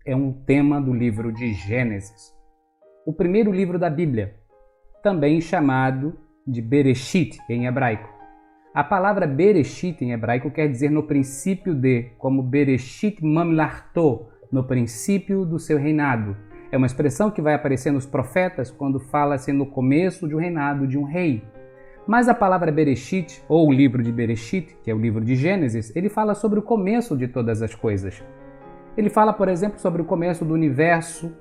é um tema do livro de Gênesis, o primeiro livro da Bíblia, também chamado de Bereshit em hebraico. A palavra Bereshit em hebraico quer dizer no princípio de, como Bereshit Mamlarto, no princípio do seu reinado. É uma expressão que vai aparecer nos profetas quando fala-se no começo de um reinado de um rei. Mas a palavra Bereshit, ou o livro de Bereshit, que é o livro de Gênesis, ele fala sobre o começo de todas as coisas. Ele fala, por exemplo, sobre o começo do universo.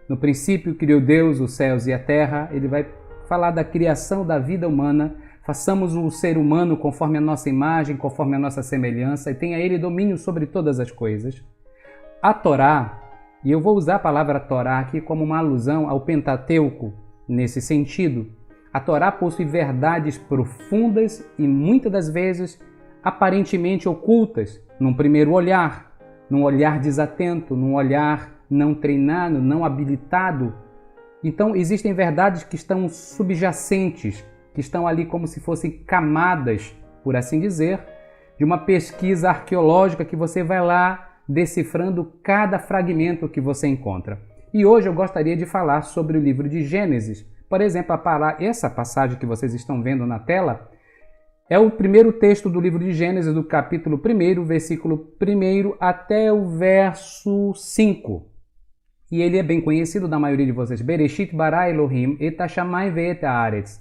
No princípio criou Deus os céus e a terra. Ele vai falar da criação da vida humana. Façamos o ser humano conforme a nossa imagem, conforme a nossa semelhança, e tenha ele domínio sobre todas as coisas. A Torá, e eu vou usar a palavra Torá aqui como uma alusão ao Pentateuco, nesse sentido. A Torá possui verdades profundas e muitas das vezes aparentemente ocultas num primeiro olhar, num olhar desatento, num olhar não treinado, não habilitado. Então existem verdades que estão subjacentes, que estão ali como se fossem camadas, por assim dizer, de uma pesquisa arqueológica que você vai lá decifrando cada fragmento que você encontra. E hoje eu gostaria de falar sobre o livro de Gênesis. Por exemplo, essa passagem que vocês estão vendo na tela é o primeiro texto do livro de Gênesis, do capítulo 1, versículo 1 até o verso 5. E ele é bem conhecido da maioria de vocês. Bereshit bara Elohim et hashamayim ve'et haaretz.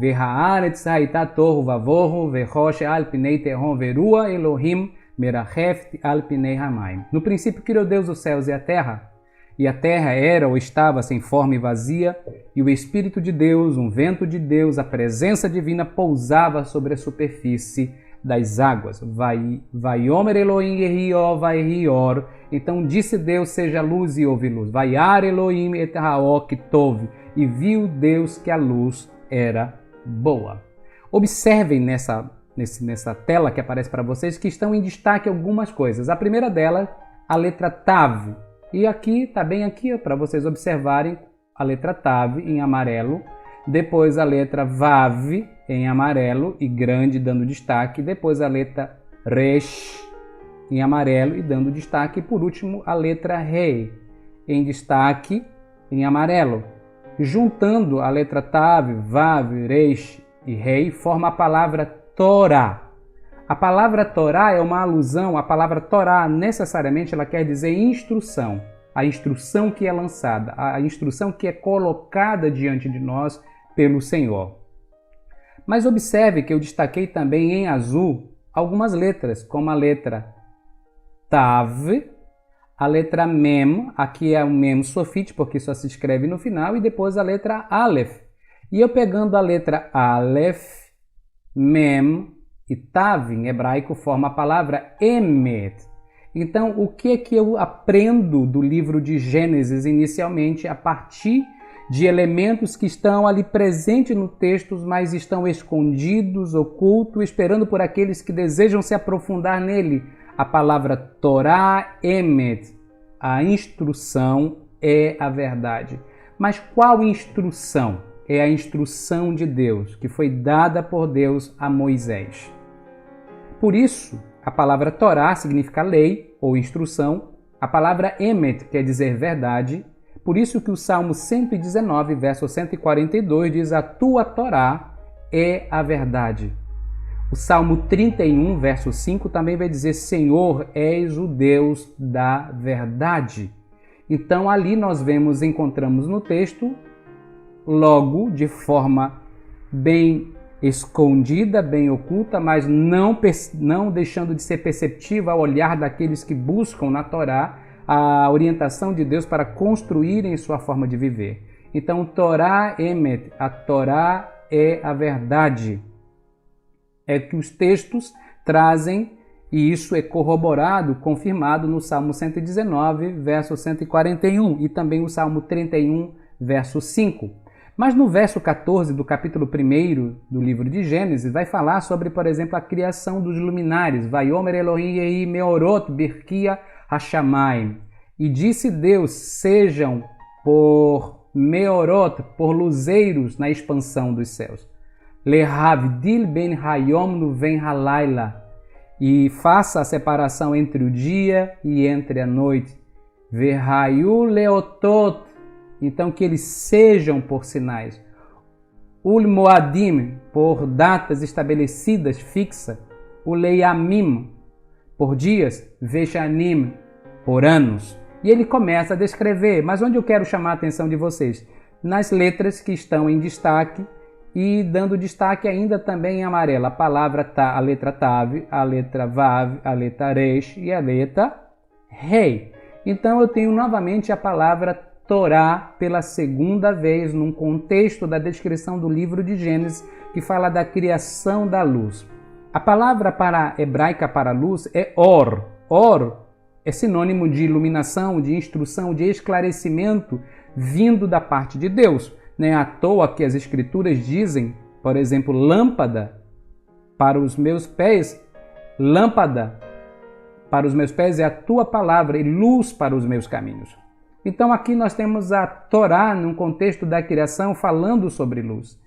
Ve'haaretz ha'ita tohu vavohu ve'rosh al pinei tehom ve'rua Elohim merachef al pinei hamayim. No princípio criou Deus os céus e a terra era ou estava sem forma e vazia, e o Espírito de Deus, um vento de Deus, a presença divina pousava sobre a superfície das águas. Vaiomer Elohim yehi vaihior. Então disse Deus, seja luz e houve luz. Vaiar Elohim et haok tov. E viu Deus que a luz era boa. Observem nessa tela que aparece para vocês que estão em destaque algumas coisas. A primeira delas, a letra Tav. E aqui, está bem aqui, para vocês observarem a letra Tav em amarelo, depois a letra Vav em amarelo e grande, dando destaque, depois a letra Resh em amarelo e dando destaque, e por último a letra Rei em destaque em amarelo. Juntando a letra Tav, Vav, Resh e Rei, forma a palavra Torá. A palavra Torá é uma alusão, a palavra Torá necessariamente ela quer dizer instrução, a instrução que é lançada, a instrução que é colocada diante de nós pelo Senhor. Mas observe que eu destaquei também em azul algumas letras, como a letra Tav, a letra Mem, aqui é o Mem Sofit, porque só se escreve no final, e depois a letra Aleph. E eu pegando a letra Aleph, Mem, e Tav, em hebraico, forma a palavra Emet. Então, o que é que eu aprendo do livro de Gênesis inicialmente a partir de elementos que estão ali presentes no texto, mas estão escondidos, ocultos, esperando por aqueles que desejam se aprofundar nele? A palavra Torá Emet, a instrução é a verdade. Mas qual instrução? É a instrução de Deus, que foi dada por Deus a Moisés. Por isso, a palavra Torá significa lei ou instrução. A palavra Emet quer dizer verdade. Por isso que o Salmo 119, verso 142 diz: a tua Torá é a verdade. O Salmo 31, verso 5 também vai dizer: Senhor, és o Deus da verdade. Então ali nós encontramos no texto, logo de forma bem escondida, bem oculta, mas não deixando de ser perceptível ao olhar daqueles que buscam na Torá a orientação de Deus para construírem sua forma de viver. Então, Torá Emet, a Torá é a verdade. É que os textos trazem, e isso é corroborado, confirmado no Salmo 119, verso 141, e também o Salmo 31, verso 5. Mas no verso 14 do capítulo 1 do livro de Gênesis, vai falar sobre, por exemplo, a criação dos luminares. Vaiomer Elohim yehi meorot birkia hashamayim. E disse Deus, sejam por meorot, por luzeiros na expansão dos céus. Lehavdil ben hayom nu ven halayla. E faça a separação entre o dia e entre a noite. Verhayu leotot, então que eles sejam por sinais. Ul moadim, por datas estabelecidas, fixa. Uleiamim, por dias. Veshanim, por anos. E ele começa a descrever, mas onde eu quero chamar a atenção de vocês? Nas letras que estão em destaque e dando destaque ainda também em amarelo. A palavra a letra Tav, a letra Vav, a letra Resh e a letra Rei. Então eu tenho novamente a palavra Torá pela segunda vez num contexto da descrição do livro de Gênesis que fala da criação da luz. A palavra hebraica para luz é Or. Or é sinônimo de iluminação, de instrução, de esclarecimento vindo da parte de Deus. Não é à toa que as escrituras dizem, por exemplo, lâmpada para os meus pés, lâmpada para os meus pés é a tua palavra e luz para os meus caminhos. Então aqui nós temos a Torá num contexto da criação falando sobre luz.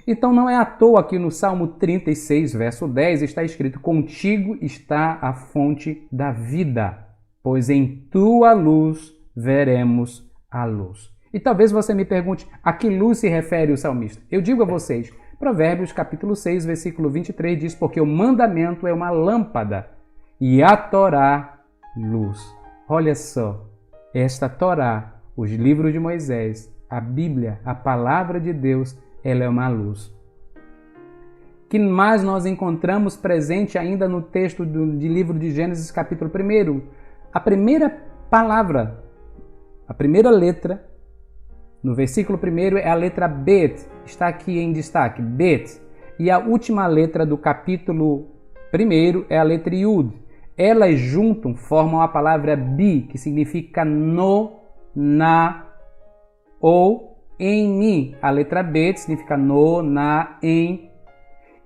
Então não é à toa que no Salmo 36, verso 10 está escrito: contigo está a fonte da vida, pois em tua luz veremos a luz. E talvez você me pergunte, a que luz se refere o salmista? Eu digo a vocês, Provérbios capítulo 6, versículo 23 diz: porque o mandamento é uma lâmpada e a Torá luz. Olha só, esta Torá, os livros de Moisés, a Bíblia, a palavra de Deus, ela é uma luz. Que mais nós encontramos presente ainda no texto do livro de Gênesis capítulo 1? A primeira palavra, a primeira letra, no versículo 1 é a letra Bet, está aqui em destaque, Bet. E a última letra do capítulo 1 é a letra Yud. Elas juntam, formam a palavra Bi, que significa no, na ou em mim. A letra Bet significa no, na, em.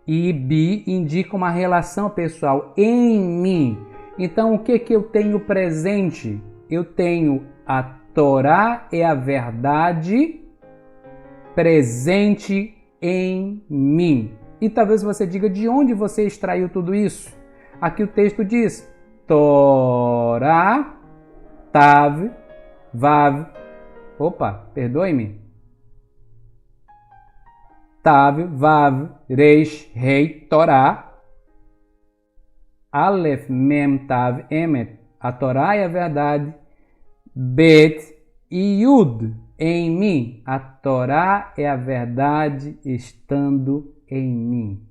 E Bi indica uma relação pessoal, em mim. Então, o que eu tenho presente? Eu tenho a Torá e a verdade presente em mim. E talvez você diga, de onde você extraiu tudo isso? Aqui o texto diz, Torá, Tav, Vav. Opa, perdoe-me. Tav, Vav, Reish, Rei, Torá. Aleph, Mem, Tav, Emet. A Torá é a verdade. Bet e Yud, em mim. A Torá é a verdade estando em mim.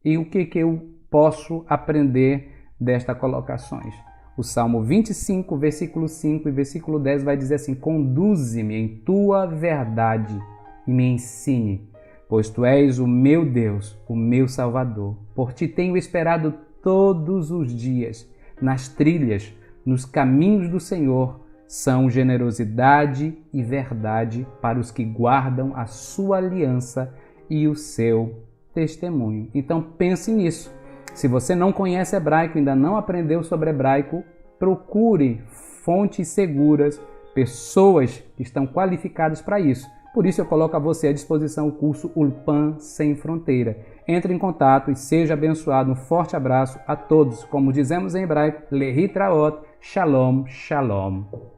E o que eu posso aprender destas colocações? O Salmo 25, versículo 5 e versículo 10 vai dizer assim: conduze-me em tua verdade e me ensine, pois tu és o meu Deus, o meu Salvador. Por ti tenho esperado todos os dias. Nas trilhas, nos caminhos do Senhor, são generosidade e verdade para os que guardam a sua aliança e o seu testemunho. Então pense nisso. Se você não conhece hebraico, ainda não aprendeu sobre hebraico, procure fontes seguras, pessoas que estão qualificadas para isso. Por isso eu coloco a você à disposição o curso Ulpan Sem Fronteira. Entre em contato e seja abençoado. Um forte abraço a todos. Como dizemos em hebraico, Lehitraot, Shalom, Shalom.